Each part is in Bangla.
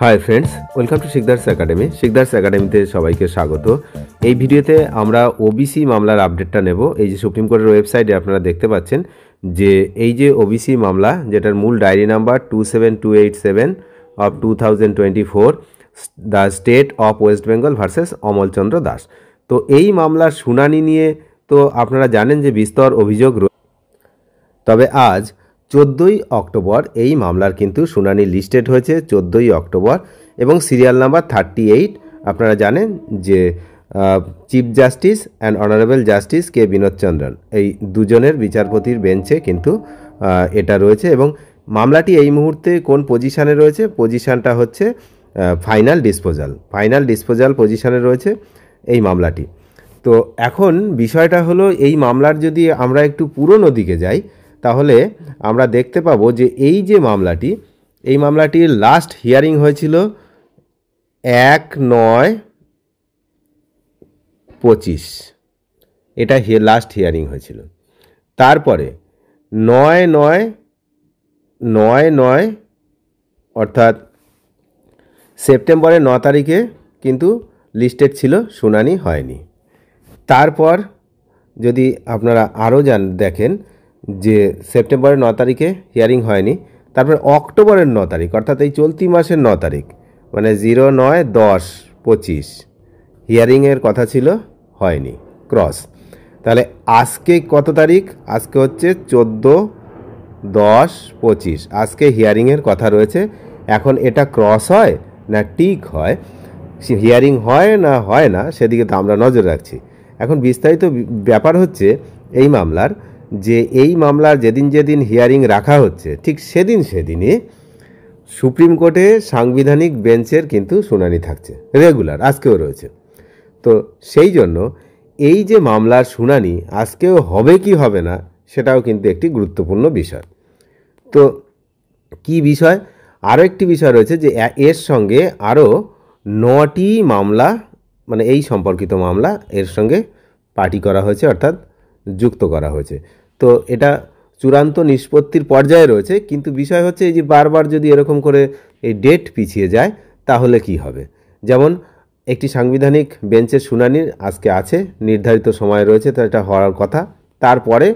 High friends welcome to Sikdar's academy. Sikdar's एकाडेमीते सबाइके स्वागत। এই ভিডিওতে আমরা ওবিসি মামলার আপডেটটা নেব। এই যে সুপ্রিম কোর্টের ওয়েবসাইটে আপনারা দেখতে পাচ্ছেন যে এই যে ওবিসি মামলা, যেটার মূল diary number 27287 of 2024, the state of West Bengal versus Amal Chandra Das. তো এই মামলার শুনানি নিয়ে তো আপনারা জানেন যে বিস্তর অভিযোগ। তবে আজ 14ই অক্টোবর এই মামলার কিন্তু শুনানি লিস্টেড হয়েছে 14ই অক্টোবর, এবং সিরিয়াল নাম্বার 38। আপনারা জানেন যে chief justice and honourable justice K Vinod Chandran, এই দুজনের বিচারপতির বেঞ্চে কিন্তু এটা রয়েছে। এবং মামলাটি এই মুহূর্তে কোন পজিশানে রয়েছে? পজিশানটা হচ্ছে ফাইনাল ডিসপোজাল পজিশানে রয়েছে এই মামলাটি। তো এখন বিষয়টা হলো, এই মামলার যদি আমরা একটু পুরনো দিকে যাই তাহলে আমরা দেখতে পাবো যে এই যে মামলাটি, এই মামলাটির লাস্ট হিয়ারিং হয়েছিল 1/9/25, এটা লাস্ট হিয়ারিং হয়েছিল। তারপরে 9/9/9 অর্থাৎ সেপ্টেম্বরের 9 তারিখে কিন্তু লিস্টেড ছিল, শুনানি হয়নি। তারপর যদি আপনারা আরও দেখেন যে সেপ্টেম্বরের 9 তারিখে হিয়ারিং হয়নি, তারপর অক্টোবরের 9 তারিখ অর্থাৎ এই চলতি মাসের 9 তারিখ মানে 09/10/25 হিয়ারিংয়ের কথা ছিল, হয়নি, ক্রস। তাহলে আজকে কত তারিখ? আজকে হচ্ছে 14/10/25, আজকে হিয়ারিংয়ের কথা রয়েছে। এখন এটা ক্রস হয় না টিক হয়, হিয়ারিং হয় না হয় না, সেদিকে তো আমরা নজর রাখছি। এখন বিস্তারিত ব্যাপার হচ্ছে এই মামলার, যে এই মামলার যেদিন হিয়ারিং রাখা হচ্ছে ঠিক সেদিনই সুপ্রিম কোর্টে সাংবিধানিক বেঞ্চের কিন্তু শুনানি থাকছে, রেগুলার, আজকেও রয়েছে। তো সেই জন্য এই যে মামলার শুনানি আজকেও হবে কি হবে না, সেটাও কিন্তু একটি গুরুত্বপূর্ণ বিষয়। তো কি বিষয়? আরও একটি বিষয় রয়েছে যে এর সঙ্গে আরও 9টি মামলা, মানে এই সম্পর্কিত মামলা এর সঙ্গে পার্টি করা হয়েছে, অর্থাৎ যুক্ত করা হয়েছে। তো এটা চূড়ান্ত নিষ্পত্তির পর্যায়ে রয়েছে। কিন্তু বিষয় হচ্ছে এই যে বারবার যদি এরকম করে এই ডেট পিছিয়ে যায় তাহলে কি হবে? যেমন একটি সাংবিধানিক বেঞ্চের শুনানির আজকে আছে, নির্ধারিত সময় রয়েছে, তো এটা হওয়ার কথা, তারপরে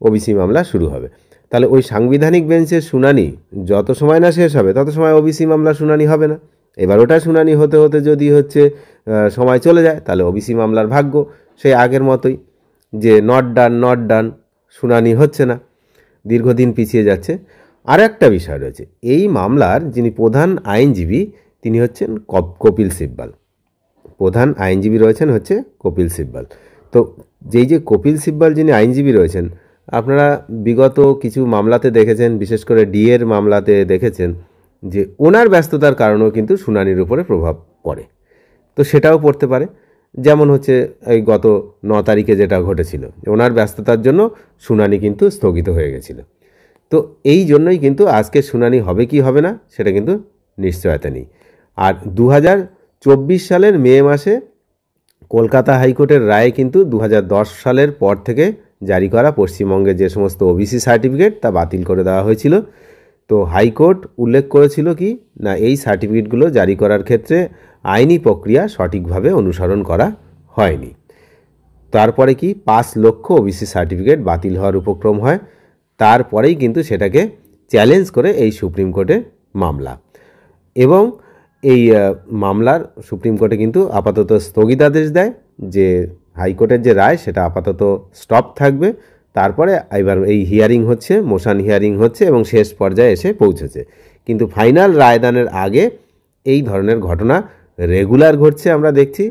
ওবিসি মামলা শুরু হবে। তাহলে ওই সাংবিধানিক বেঞ্চের শুনানি যত সময় না শেষ হবে তত সময় ওবিসি মামলা শুনানি হবে না। এবার ওটা শুনানি হতে হতে যদি সময় চলে যায়, তাহলে ওবিসি মামলার ভাগ্য সেই আগের মতোই, যে নট ডান, শুনানি হচ্ছে না, দীর্ঘদিন পিছিয়ে যাচ্ছে। আর একটা বিষয় রয়েছে, এই মামলার যিনি প্রধান আইনজীবী তিনি হচ্ছেন কপিল সিব্বল। প্রধান আইনজীবী রয়েছেন হচ্ছে কপিল সিব্বল। তো যে কপিল সিব্বল যিনি আইনজীবী রয়েছেন, আপনারা বিগত কিছু মামলাতে দেখেছেন, বিশেষ করে ডিএর মামলাতে দেখেছেন যে ওনার ব্যস্ততার কারণেও কিন্তু শুনানির উপরে প্রভাব পড়ে। তো সেটাও পড়তে পারে। যেমন হচ্ছে এই গত 9 তারিখে যেটা ঘটেছিল, ওনার ব্যস্ততার জন্য শুনানি কিন্তু স্থগিত হয়ে গেছিল। তো এই জন্যই কিন্তু আজকে শুনানি হবে কি হবে না সেটা কিন্তু নিশ্চয়তা নেই। আর 2024 সালের মে মাসে কলকাতা হাইকোর্টের রায়ে কিন্তু 2010 সালের পর থেকে জারি করা পশ্চিমবঙ্গের যে সমস্ত ওবিসি সার্টিফিকেট তা বাতিল করে দেওয়া হয়েছিল। তো হাইকোর্ট উল্লেখ করেছিল কি না, এই সার্টিফিকেটগুলো জারি করার ক্ষেত্রে আইনি প্রক্রিয়া সঠিকভাবে অনুসরণ করা হয়নি। তারপরে কি 5 লক্ষ ওবিসি সার্টিফিকেট বাতিল হওয়ার উপক্রম হয়। তারপরেই কিন্তু সেটাকে চ্যালেঞ্জ করে এই সুপ্রিম কোর্টে মামলা, এবং এই মামলার সুপ্রিম কোর্টে কিন্তু আপাতত স্থগিতাদেশ দেয় যে হাইকোর্টের যে রায় সেটা আপাতত স্টপ থাকবে। তারপরে এবার এই হিয়ারিং হচ্ছে, মোশন হিয়ারিং হচ্ছে এবং শেষ পর্যায়ে এসে পৌঁছেছে। কিন্তু ফাইনাল রায়দানের আগে এই ধরনের ঘটনা রেগুলার ঘটছে। আমরা দেখছি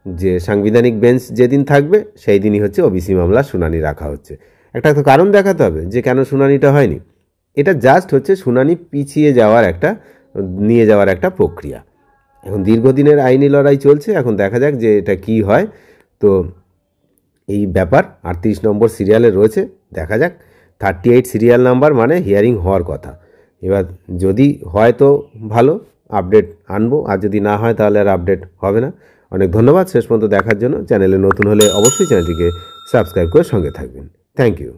যে সাংবিধানিক বেঞ্চ যেদিন থাকবে সেই দিনই হচ্ছে ওবিসি মামলা শুনানি রাখা হচ্ছে। একটা তো কারণ দেখাতে হবে যে কেন শুনানিটা হয়নি। এটা জাস্ট হচ্ছে শুনানি পিছিয়ে নিয়ে যাওয়ার একটা প্রক্রিয়া। এখন দীর্ঘদিনের আইনি লড়াই চলছে, এখন দেখা যাক যে এটা কি হয়। তো এই ব্যাপার 38 নম্বর সিরিয়ালে রয়েছে, দেখা যাক। 38 সিরিয়াল নাম্বার মানে হিয়ারিং হওয়ার কথা। এবার যদি হয় তো ভালো, আপডেট আনবো, আর যদি না হয় তাহলে আর আপডেট হবে না। অনেক ধন্যবাদ শেষ পর্যন্ত দেখার জন্য। চ্যানেলে নতুন হলে অবশ্যই চ্যানেলটিকে সাবস্ক্রাইব করে সঙ্গে থাকবেন। Thank you.